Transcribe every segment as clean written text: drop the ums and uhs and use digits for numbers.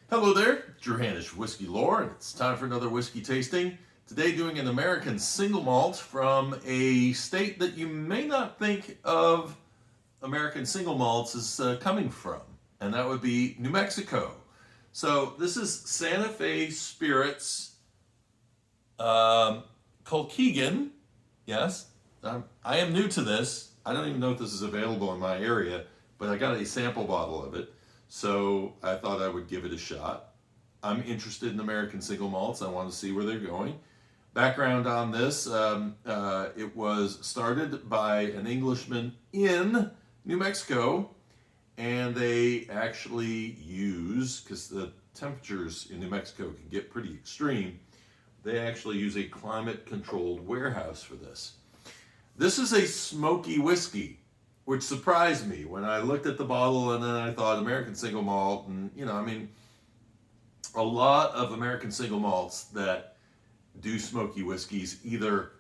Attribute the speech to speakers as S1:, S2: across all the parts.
S1: Hello there, Drew Hanish, Whiskey Lore, and it's time for another whiskey tasting. Today doing an American single malt from a state that you may not think of American single malts as coming from, and that would be New Mexico. So this is Santa Fe Spirits Colkegan. Yes, I am new to this. I don't even know if this is available in my area, but I got a sample bottle of it. So I thought I would give it a shot. I'm interested in American single malts. I want to see where they're going. Background on this, it was started by an Englishman in New Mexico, and they actually use, because the temperatures in New Mexico can get pretty extreme, they actually use a climate-controlled warehouse for this. This is a smoky whiskey, which surprised me when I looked at the bottle, and then I thought American single malt, and a lot of American single malts that do smoky whiskeys either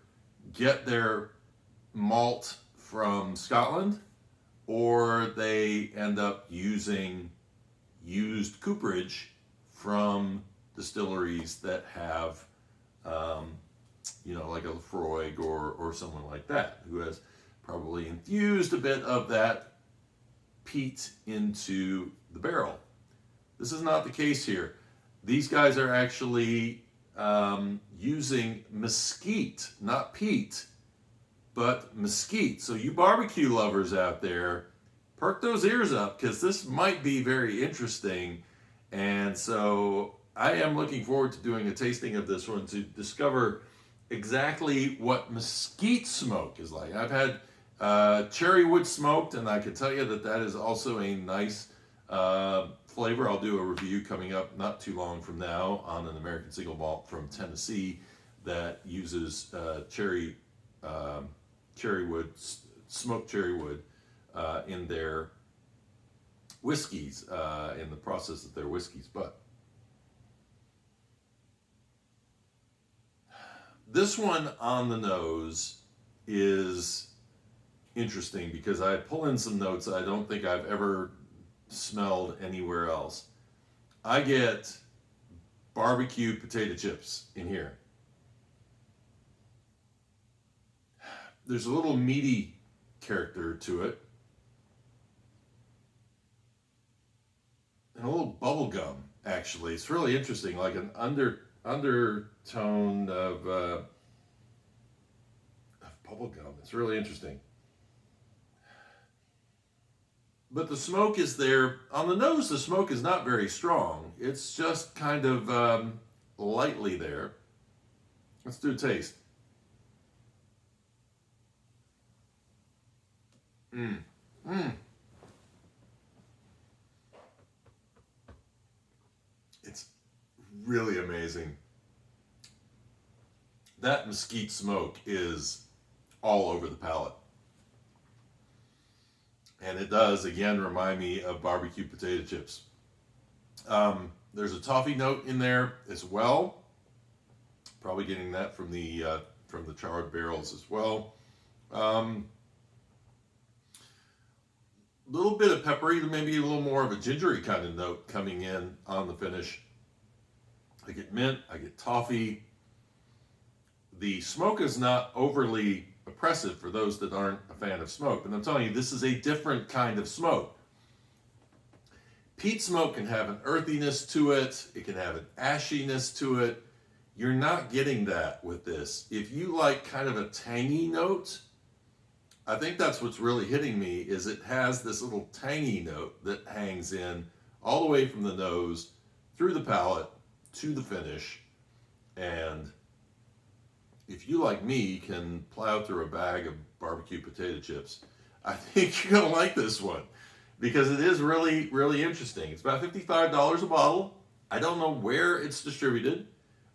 S1: get their malt from Scotland or they end up using used cooperage from distilleries that have, like a Lefroy or someone like that, who has probably infused a bit of that peat into the barrel. This is not the case here. These guys are actually using mesquite, not peat, but mesquite. So you barbecue lovers out there, perk those ears up, because this might be very interesting. And so I am looking forward to doing a tasting of this one to discover exactly what mesquite smoke is like. I've had cherry wood smoked, and I can tell you that is also a nice flavor. I'll do a review coming up not too long from now on an American single malt from Tennessee that uses cherry wood, smoked cherry wood in their whiskeys, in the process of their whiskeys. But this one on the nose is interesting because I pull in some notes I don't think I've ever smelled anywhere else. I get barbecue potato chips in here. There's a little meaty character to it, and a little bubble gum, actually. It's really interesting, like an undertone of bubble gum. It's really interesting. But the smoke is there. On the nose, the smoke is not very strong. It's just kind of lightly there. Let's do a taste. It's really amazing. That mesquite smoke is all over the palate. And it does, again, remind me of barbecue potato chips. There's a toffee note in there as well. Probably getting that from the charred barrels as well. Little bit of peppery, maybe a little more of a gingery kind of note coming in on the finish. I get mint, I get toffee. The smoke is not overly oppressive for those that aren't a fan of smoke. And I'm telling you, this is a different kind of smoke. Peat smoke can have an earthiness to it. It can have an ashiness to it. You're not getting that with this. If you like kind of a tangy note, I think that's what's really hitting me, is it has this little tangy note that hangs in all the way from the nose, through the palate, to the finish. And if you, like me, can plow through a bag of barbecue potato chips, I think you're going to like this one, because it is really, really interesting. It's about $55 a bottle. I don't know where it's distributed,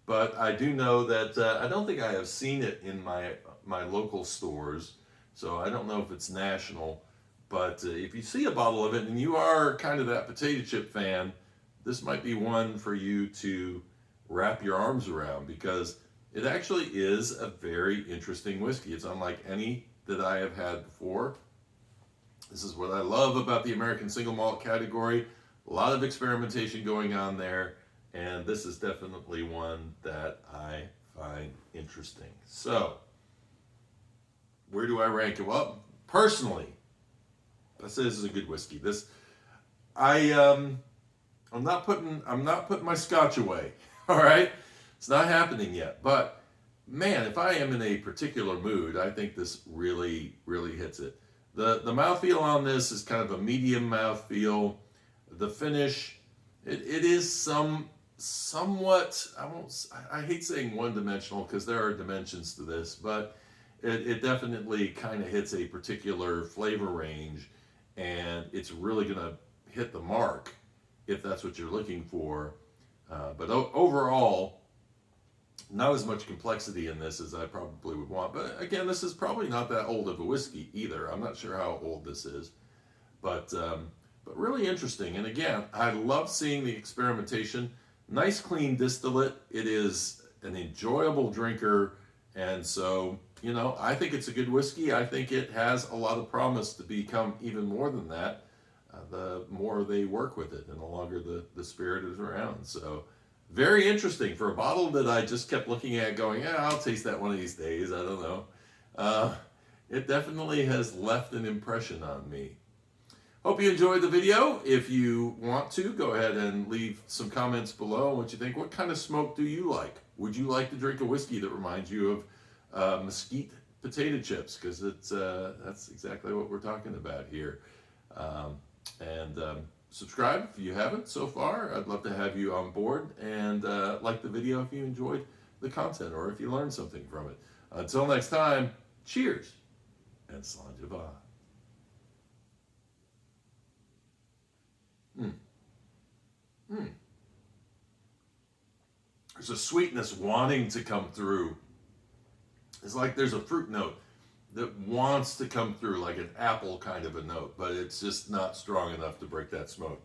S1: but I do know that I don't think I have seen it in my local stores, so I don't know if it's national. But if you see a bottle of it and you are kind of that potato chip fan, this might be one for you to wrap your arms around, because it actually is a very interesting whiskey. It's unlike any that I have had before. This is what I love about the American single malt category. A lot of experimentation going on there, and this is definitely one that I find interesting. So, where do I rank it? Well, personally, I say this is a good whiskey. This, I'm not putting my scotch away. All right, it's not happening yet. But man, if I am in a particular mood, I think this really hits it. The mouthfeel on this is kind of a medium mouthfeel. The finish, it is somewhat, I hate saying one-dimensional because there are dimensions to this, but it definitely kind of hits a particular flavor range, and it's really going to hit the mark if that's what you're looking for. But overall, not as much complexity in this as I probably would want. But again, this is probably not that old of a whiskey either. I'm not sure how old this is, but really interesting. And again, I love seeing the experimentation. Nice clean distillate. It is an enjoyable drinker, and so I think it's a good whiskey. I think it has a lot of promise to become even more than that. The more they work with it, and the longer the spirit is around. So very interesting for a bottle that I just kept looking at going, yeah, I'll taste that one of these days. I don't know. It definitely has left an impression on me. Hope you enjoyed the video. If you want to, go ahead and leave some comments below on what you think. What kind of smoke do you like? Would you like to drink a whiskey that reminds you of mesquite potato chips? Because that's exactly what we're talking about here. Subscribe if you haven't so far. I'd love to have you on board, and like the video if you enjoyed the content or if you learned something from it. Until next time, cheers and Slainte. There's a sweetness wanting to come through. It's like there's a fruit note that wants to come through, like an apple kind of a note, but it's just not strong enough to break that smoke.